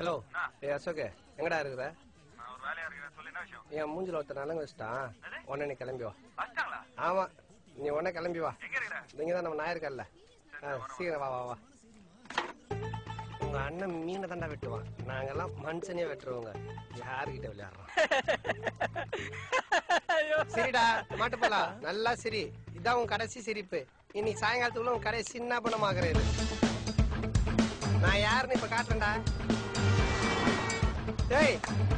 Hello Ashok எங்கடா இருக்கிற? என் மூஞ்சில ஒருத்தர் நலங்கு வச்சுட்டான். உடனே நீ கிளம்பி வா. ஆமா, நீ உடனே கிளம்பி வா. நீங்கதான் நம்ம நாயிருக்கல்ல, சீக்கிரம் வா வா வா. உங்க அண்ணன் மீனை தாண்டா வெட்டுவான், நாங்கெல்லாம் மனுஷனே வெட்டுருவோங்க. யாருகிட்ட விளையாடுறோம்? சரிடா மாட்டு போலாம், நல்லா சரி. இதான் உன் கடைசி சிரிப்பு. இன்னைக்கு சாயங்காலத்துக்குள்ள உன் கடைசி சின்ன பணமாக்குறது. நான் யாருன்னு இப்ப காட்டுறேன்டா. டேய்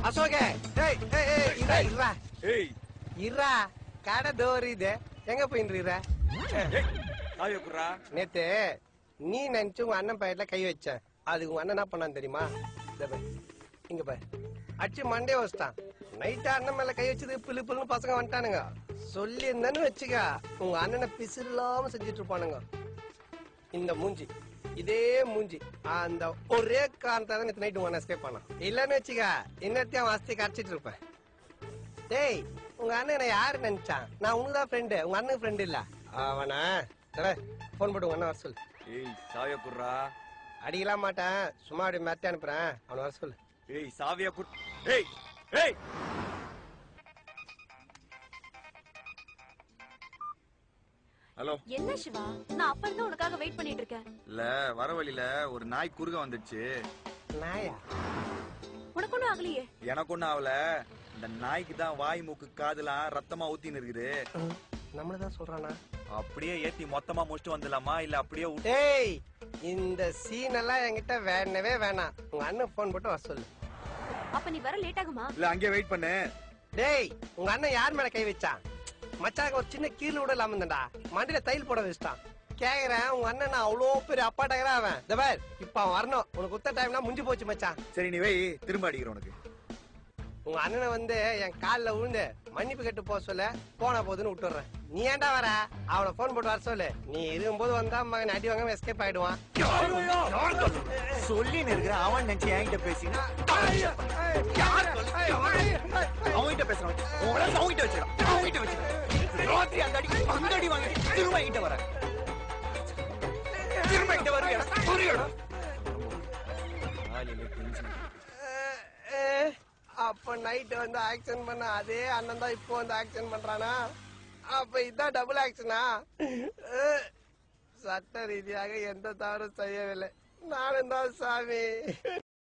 அசோகே, டேய் இரா இரா இரா, கடை டோர் இது. எங்க போயிட்டு நேத்து நீ நினைச்சு உங்க அண்ணன் பையன்ல கை வச்ச. அதுக்கு உங்க அண்ணன் என்ன பண்ணான்னு தெரியுமா? இங்க பாரு, அடிச்சு மண்டே வச்சிட்டான். நைட்டா அண்ணன் மேல கை வச்சது பிள்ளு பிள்ளுன்னு பசங்க வந்துட்டானுங்க. சொல்லி இருந்தேன்னு வச்சுக்க, உங்க அண்ணனை பிசு இல்லாம செஞ்சுட்டு இருப்பானுங்க. இந்த மூஞ்சி, இதே மூஞ்சி, அந்த ஒரே காரணத்தான் நேற்று நைட்டு உங்க எஸ்கேப் பண்ணான். இல்லன்னு வச்சுக்க, இன்னத்தையும் அவன் அஸ்தி கரைச்சிட்டு இருப்பேன். டேய் உங்க அண்ணன் யாரு நினைச்சான்? நான் உனக்குதான் ஃப்ரெண்டு, உங்க அண்ணன் ஃப்ரெண்டு இல்ல. அவனா போன் போட்டு உங்க அண்ணன் வர சொல்லு. ஏய் சாவியா குடுறா. அடிக்கலாம் மாட்டேன், சும்மா அப்படி மெத்த அனுப்புறேன், அவனை வர சொல்லு. ஏய் சாவியா குடு. ஏய் ஏய் ஹலோ. என்ன சிவா, நான் அப்ப இருந்து உனக்காக வெயிட் பண்ணிட்டு இருக்கேன். இல்ல, வர வழியில ஒரு நாய் குறுக வந்துடுச்சு. நாயா? உனக்கு ஒண்ணும் ஆகலையே? எனக்கு ஒண்ணும் ஆகல. இந்த நாய்க்கு தான் வாய் மூக்கு காதுலாம் ரத்தமா ஊத்தின்னு இருக்குது. நம்மளதான் சொல்றானா? அப்படியே ஏத்தி மொத்தமா முடிச்சுட்டு வந்துடலாமா, இல்ல அப்படியே? டேய் இந்த சீன் எல்லாம் என்கிட்ட வேணவே வேணாம். உங்க அண்ணன் போன் போட்டு வர சொல்லு. அப்ப நீ வர லேட் ஆகுமா? இல்ல அங்கே வெயிட் பண்ணு. டேய் உங்க அண்ணன் யார் மேல கை வச்சான்? மச்சாக்கு ஒரு சின்ன கீழ் கூட இல்லாம இருந்தா மண்டியில தையல் போட வச்சுட்டான். கேக்குறேன், உங்க அண்ணன் அவ்வளோ பெரிய அப்பாட்டகரா அவன். இப்ப அவன் வரணும். உனக்கு குத்த டைம்னா முடிஞ்சு போச்சு மச்சான். சரி நீ வை, திரும்ப அடிக்கிறேன் உனக்கு. உங்க அண்ணனை வந்து என் காலில் விழுந்து மன்னிப்பு கேட்டு போக சொல்ல, போன போதுன்னு விட்டுறேன். நீ ஏன்டா வர? அவனை போன் போட்டு வர சொல்லு. நீ இருக்கும்போது வந்தா மகன் அடி வாங்காம எஸ்கேப் ஆயிடுவான். சொல்லி இருக்கிற அவன் நினைச்சு என்கிட்ட பேசினா அவன்கிட்ட பேசுறான். அவன்கிட்ட வச்சிடலாம், அவன்கிட்ட வச்சிடலாம். ராத்திரி அந்த அடி வாங்கி திரும்ப என்கிட்ட வர, திரும்ப என்கிட்ட வருவியா? புரியடா. அப்ப நைட் வந்து ஆக்சன் பண்ண அதே அண்ணன் தான் இப்போ வந்து ஆக்சன் பண்றானா? அப்ப இதான் டபுள் ஆக்சனா? சட்ட ரீதியாக எந்த தவறும் செய்யவில்லை. நானும் தான் சாமி.